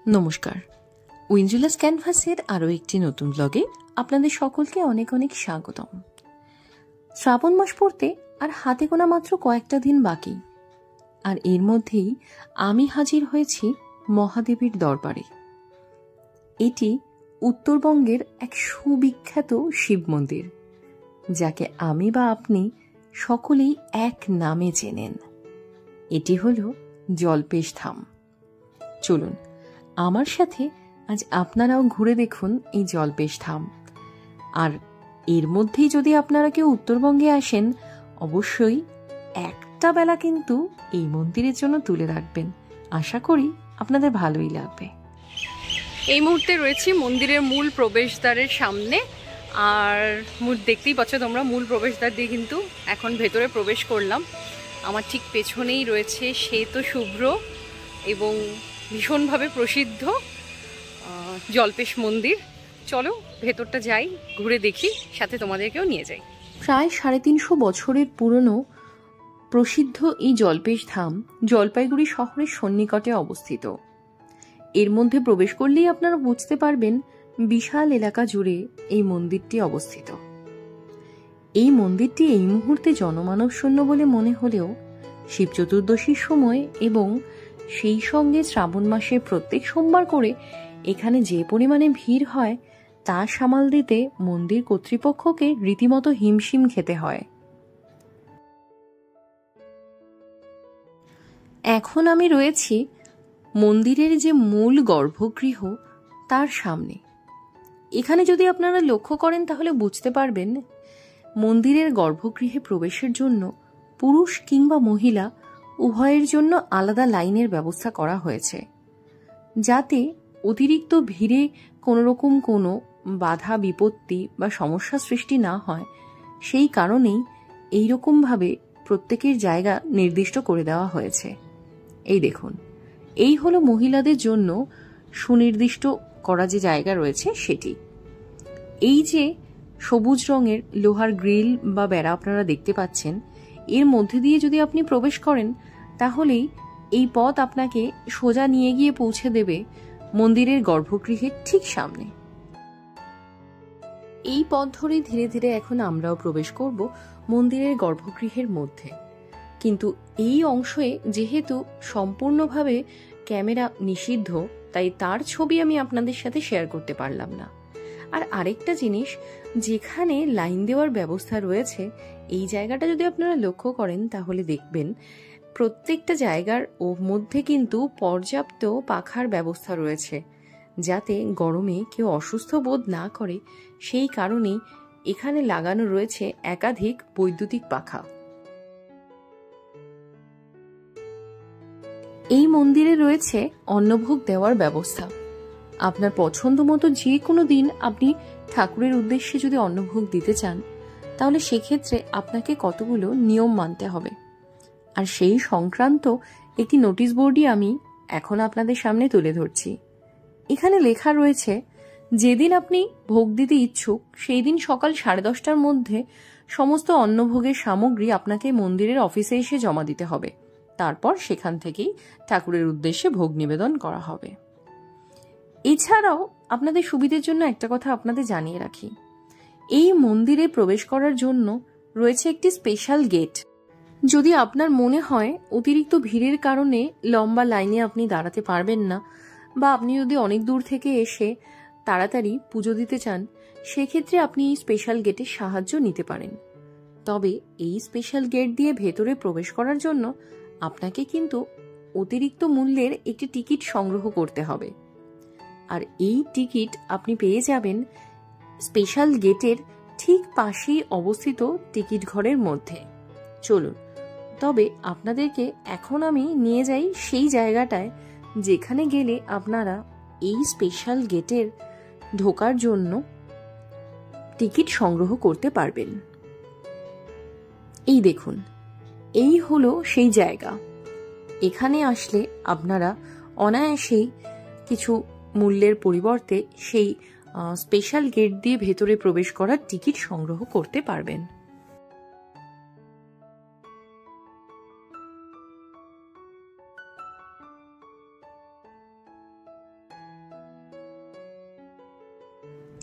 নমস্কার, উইঞ্জুলাস ক্যানভাসের আরও একটি নতুন ব্লগে আপনাদের সকলকে অনেক অনেক স্বাগতম। শ্রাবণ মাস পড়তে আর হাতে গোনা মাত্র কয়েকটা দিন বাকি, আর এর মধ্যেই আমি হাজির হয়েছি মহাদেবের দরবারে। এটি উত্তরবঙ্গের এক সুবিখ্যাত শিব মন্দির, যাকে আমি বা আপনি সকলেই এক নামে চেনেন। এটি হল জল্পেশ ধাম। চলুন আমার সাথে আজ আপনারাও ঘুরে দেখুন এই জল্পেশ ধাম। আর এর মধ্যেই যদি আপনারা কেউ উত্তরবঙ্গে আসেন, অবশ্যই একটা বেলা কিন্তু এই মন্দিরের জন্য তুলে রাখবেন। আশা করি আপনাদের ভালোই লাগবে। এই মুহূর্তে রয়েছি মন্দিরের মূল প্রবেশদ্বারের সামনে, আর দেখতেই পাচ্ছ তোমরা, মূল প্রবেশদ্বার দিয়ে কিন্তু এখন ভেতরে প্রবেশ করলাম। আমার ঠিক পেছনেই রয়েছে শ্বেত শুভ্র এবং ভীষণভাবে প্রসিদ্ধ জল্পেশ মন্দির। চলো ভেতরটা যাই, ঘুরে দেখি, সাথে তোমাদেরকেও নিয়ে যাই। প্রায় 350 বছরের পুরনো প্রসিদ্ধ এই জল্পেশ ধাম জলপাইগুড়ি শহরের সন্নিকটে অবস্থিত। এর মধ্যে প্রবেশ করলেই আপনারা বুঝতে পারবেন বিশাল এলাকা জুড়ে এই মন্দিরটি অবস্থিত। এই মন্দিরটি এই মুহূর্তে জনমানব শূন্য বলে মনে হলেও শিব চতুর্দশীর সময় এবং সেই সঙ্গে শ্রাবণ মাসের প্রত্যেক সোমবার করে এখানে যে পরিমাণে ভিড় হয় তা সামাল দিতে মন্দির কর্তৃপক্ষকে রীতিমতো হিমশিম খেতে হয়। এখন আমি রয়েছি মন্দিরের যে মূল গর্ভগৃহ তার সামনে। এখানে যদি আপনারা লক্ষ্য করেন তাহলে বুঝতে পারবেন মন্দিরের গর্ভগৃহে প্রবেশের জন্য পুরুষ কিংবা মহিলা উভয়ের জন্য আলাদা লাইনের ব্যবস্থা করা হয়েছে, যাতে অতিরিক্ত ভিড়ে কোনোরকম কোনো বাধা বিপত্তি বা সমস্যা সৃষ্টি না হয়। সেই কারণেই এইরকমভাবে প্রত্যেকের জায়গা নির্দিষ্ট করে দেওয়া হয়েছে। এই দেখুন, এই হলো মহিলাদের জন্য সুনির্দিষ্ট করা যে জায়গা রয়েছে সেটি। এই যে সবুজ রঙের লোহার গ্রিল বা বেড়া আপনারা দেখতে পাচ্ছেন, এর মধ্যে দিয়ে যদি আপনি প্রবেশ করেন তাহলেই এই পথ আপনাকে সোজা নিয়ে গিয়ে পৌঁছে দেবে মন্দিরের গর্ভগৃহের ঠিক সামনে। এই পথ ধরে ধীরে ধীরে এখন আমরাও প্রবেশ করব মন্দিরের গর্ভগৃহের মধ্যে। কিন্তু এই অংশে যেহেতু সম্পূর্ণভাবে ক্যামেরা নিষিদ্ধ, তাই তার ছবি আমি আপনাদের সাথে শেয়ার করতে পারলাম না। আর আরেকটা জিনিস, যেখানে লাইন দেওয়ার ব্যবস্থা রয়েছে এই জায়গাটা যদি আপনারা লক্ষ্য করেন তাহলে দেখবেন প্রত্যেকটা জায়গার মধ্যে কিন্তু পর্যাপ্ত পাখার ব্যবস্থা রয়েছে, যাতে গরমে কেউ অসুস্থ বোধ না করে। সেই কারণেই এখানে লাগানো রয়েছে একাধিক বৈদ্যুতিক পাখা। এই মন্দিরে রয়েছে অন্নভোগ দেওয়ার ব্যবস্থা। আপনার পছন্দ মতো যে কোনো দিন আপনি ঠাকুরের উদ্দেশ্যে যদি অন্নভোগ দিতে চান তাহলে সেক্ষেত্রে আপনাকে কতগুলো নিয়ম মানতে হবে। আর সেই সংক্রান্ত একটি নোটিশ বোর্ডই আমি এখন আপনাদের সামনে তুলে ধরছি। এখানে লেখা রয়েছে, যেদিন আপনি ভোগ দিতে ইচ্ছুক সেই দিন সকাল 10:30টার মধ্যে সমস্ত অন্নভোগের সামগ্রী আপনাকে মন্দিরের অফিসে এসে জমা দিতে হবে। তারপর সেখান থেকেই ঠাকুরের উদ্দেশ্যে ভোগ নিবেদন করা হবে। এছাড়াও আপনাদের সুবিধের জন্য একটা কথা আপনাদের জানিয়ে রাখি, এই মন্দিরে প্রবেশ করার জন্য রয়েছে একটি স্পেশাল গেট। যদি আপনার মনে হয় অতিরিক্ত ভিড়ের কারণে লম্বা লাইনে আপনি দাঁড়াতে পারবেন না, বা আপনি যদি অনেক দূর থেকে এসে তাড়াতাড়ি পুজো দিতে চান, সেক্ষেত্রে আপনি এই স্পেশাল গেটের সাহায্য নিতে পারেন। তবে এই স্পেশাল গেট দিয়ে ভেতরে প্রবেশ করার জন্য আপনাকে কিন্তু অতিরিক্ত মূল্যের একটি টিকিট সংগ্রহ করতে হবে। আর এই টিকিট আপনি পেয়ে যাবেন স্পেশাল গেটের ঠিক পাশেই অবস্থিত টিকিট ঘরের মধ্যে। চলুন তবে আপনাদেরকে এখন আমি নিয়ে যাই সেই জায়গাটায় যেখানে গেলে আপনারা এই স্পেশাল গেটের ঢোকার জন্য টিকিট সংগ্রহ করতে পারবেন। এই দেখুন, এই হলো সেই জায়গা। এখানে আসলে আপনারা অনায়াসেই কিছু মূল্যের পরিবর্তে সেই স্পেশাল গেট দিয়ে ভেতরে প্রবেশ করার টিকিট সংগ্রহ করতে পারবেন।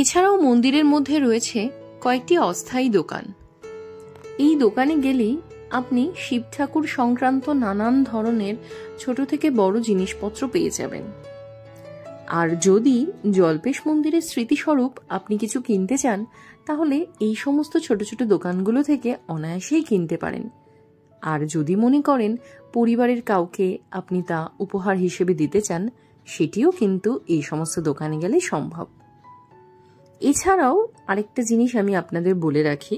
এছাড়াও মন্দিরের মধ্যে রয়েছে কয়েকটি অস্থায়ী দোকান। এই দোকানে গেলেই আপনি শিব ঠাকুর সংক্রান্ত নানান ধরনের ছোট থেকে বড় জিনিসপত্র পেয়ে যাবেন। আর যদি জল্পেশ মন্দিরের স্মৃতিস্বরূপ আপনি কিছু কিনতে চান, তাহলে এই সমস্ত ছোট ছোট দোকানগুলো থেকে অনায়াসেই কিনতে পারেন। আর যদি মনে করেন পরিবারের কাউকে আপনি তা উপহার হিসেবে দিতে চান, সেটিও কিন্তু এই সমস্ত দোকানে গেলে সম্ভব। এছাড়াও আরেকটা জিনিস আমি আপনাদের বলে রাখি,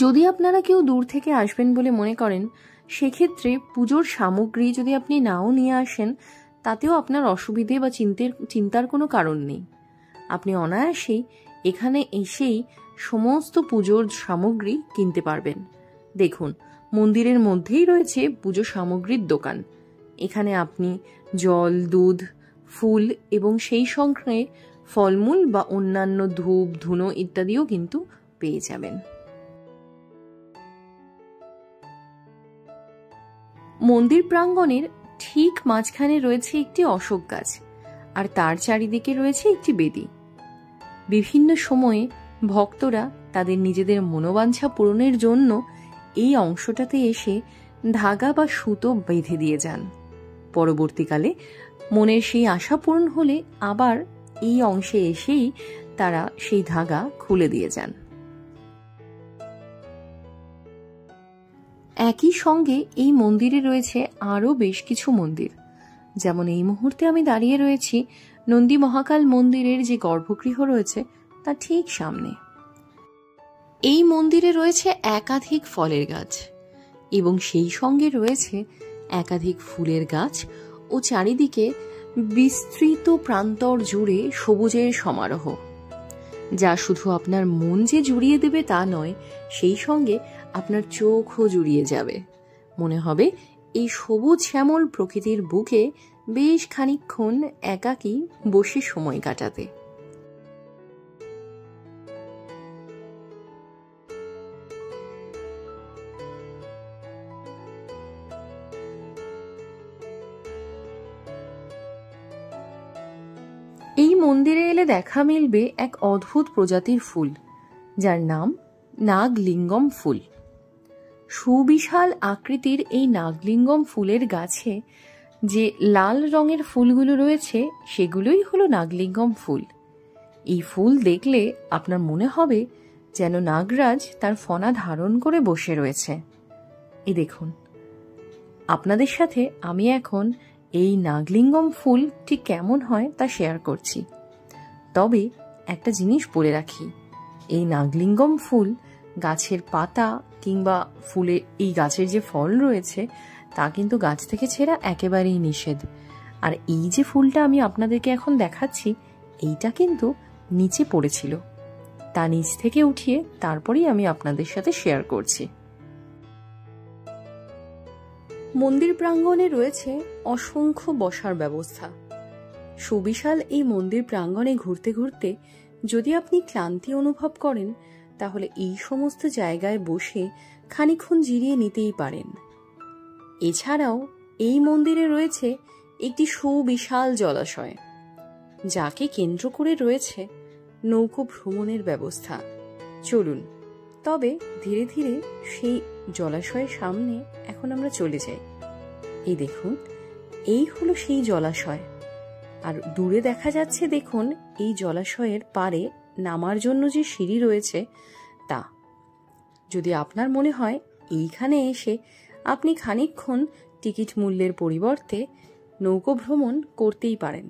যদি আপনারা কেউ দূর থেকে আসবেন বলে মনে করেন, সেক্ষেত্রে পুজোর সামগ্রী যদি আপনি নাও নিয়ে আসেন, তাতেও আপনার অসুবিধে বা চিন্তার কোনো কারণ নেই। আপনি অনায়াসেই এখানে এসেই সমস্ত পুজোর সামগ্রী কিনতে পারবেন। দেখুন, মন্দিরের মধ্যেই রয়েছে পুজো সামগ্রীর দোকান। এখানে আপনি জল, দুধ, ফুল এবং সেই সঙ্গে ফলমূল বা অন্যান্য ধূপ, ধুনো ইত্যাদিও কিন্তু পেয়ে যাবেন। মন্দির প্রাঙ্গণের ঠিক মাঝখানে রয়েছে একটি অশোক গাছ, আর তার চারিদিকে রয়েছে একটি বেদি। বিভিন্ন সময়ে ভক্তরা তাদের নিজেদের মনোবাঞ্ছা পূরণের জন্য এই অংশটাতে এসে ধাগা বা সুতো বেঁধে দিয়ে যান। পরবর্তীকালে মনের সেই আশা পূরণ হলে আবার এই অংশে এসেই তারা সেই ধাগা খুলে দিয়ে যান। একই সঙ্গে এই মন্দিরে রয়েছে আরও বেশ কিছু মন্দির। যেমন এই মুহূর্তে আমি দাঁড়িয়ে রয়েছি নন্দী মহাকাল মন্দিরের যে গর্ভগৃহ রয়েছে তা ঠিক সামনে। এই মন্দিরে রয়েছে একাধিক ফলের গাছ এবং সেই সঙ্গে রয়েছে একাধিক ফুলের গাছ ও চারিদিকে বিস্তৃত প্রান্তর জুড়ে সবুজের সমারোহ, যা শুধু আপনার মন যে জুড়িয়ে দেবে তা নয়, সেই সঙ্গে আপনার চোখও জুড়িয়ে যাবে। মনে হবে এই সবুজ শ্যামল প্রকৃতির বুকে বেশ খানিকক্ষণ একাকী বসে সময় কাটাতে। এই মন্দিরে এলে দেখা মিলবে এক অদ্ভুত প্রজাতির ফুল, যার নাম নাগলিঙ্গম ফুল। সুবিশাল আকৃতির এই নাগলিঙ্গম ফুলের গাছে যে লাল রঙের ফুলগুলো রয়েছে, সেগুলোই হলো নাগলিঙ্গম ফুল। এই ফুল দেখলে আপনার মনে হবে যেন নাগরাজ তার ফনা ধারণ করে বসে রয়েছে। এই দেখুন, আপনাদের সাথে আমি এখন এই নাগলিঙ্গম ফুল ঠিক কেমন হয় তা শেয়ার করছি। তবে একটা জিনিস বলে রাখি, এই নাগলিঙ্গম ফুল গাছের পাতা কিংবা ফুলে এই গাছের যে ফল রয়েছে তা কিন্তু গাছ থেকে ছেঁড়া একেবারেই নিষেধ। আর এই যে ফুলটা আমি আপনাদেরকে এখন দেখাচ্ছি, এইটা কিন্তু নিচে পড়েছিল, তা নিচ থেকে উঠিয়ে তারপরেই আমি আপনাদের সাথে শেয়ার করছি। মন্দির প্রাঙ্গণে রয়েছে অসংখ্য বসার ব্যবস্থা। সুবিশাল এই মন্দির প্রাঙ্গণে ঘুরতে ঘুরতে যদি আপনি ক্লান্তি অনুভব করেন, তাহলে এই সমস্ত জায়গায় বসে খানিকক্ষণ জিরিয়ে নিতেই পারেন। এছাড়াও এই মন্দিরে রয়েছে একটি সুবিশাল জলাশয়, যাকে কেন্দ্র করে রয়েছে নৌকো ভ্রমণের ব্যবস্থা। চলুন তবে ধীরে ধীরে সেই জলাশয়ের সামনে এখন আমরা চলে যাই। এই দেখুন, এই হলো সেই জলাশয়। আর দূরে দেখা যাচ্ছে, দেখুন এই জলাশয়ের পাড়ে নামার জন্য যে সিঁড়ি রয়েছে তা। যদি আপনার মনে হয় এইখানে এসে আপনি খানিকক্ষণ টিকিট মূল্যের পরিবর্তে নৌকো ভ্রমণ করতেই পারেন,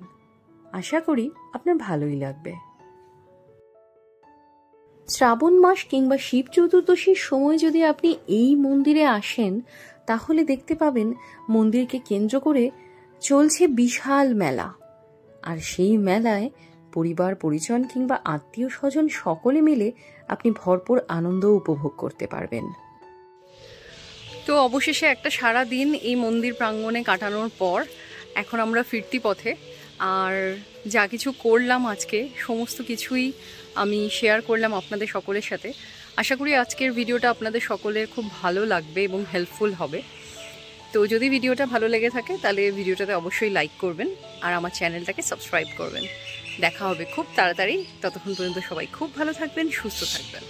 আশা করি আপনার ভালোই লাগবে। শ্রাবণ মাস কিংবা শিব চতুর্দশীর সময় যদি আপনি এই মন্দিরে আসেন, তাহলে দেখতে পাবেন মন্দিরকে কেন্দ্র করে চলছে বিশাল মেলা। আর সেই মেলায় পরিবার পরিজন কিংবা আত্মীয় স্বজন সকলে মিলে আপনি ভরপুর আনন্দ উপভোগ করতে পারবেন। তো অবশেষে একটা সারা দিন এই মন্দির প্রাঙ্গণে কাটানোর পর এখন আমরা ফিরতি পথে। আর যা কিছু করলাম আজকে সমস্ত কিছুই আমি শেয়ার করলাম আপনাদের সকলের সাথে। আশা করি আজকের ভিডিওটা আপনাদের সকলের খুব ভালো লাগবে এবং হেল্পফুল হবে। তো যদি ভিডিওটা ভালো লেগে থাকে তাহলে ভিডিওটাতে অবশ্যই লাইক করবেন আর আমার চ্যানেলটাকে সাবস্ক্রাইব করবেন। দেখা হবে খুব তাড়াতাড়ি, ততক্ষণ পর্যন্ত সবাই খুব ভালো থাকবেন, সুস্থ থাকবেন।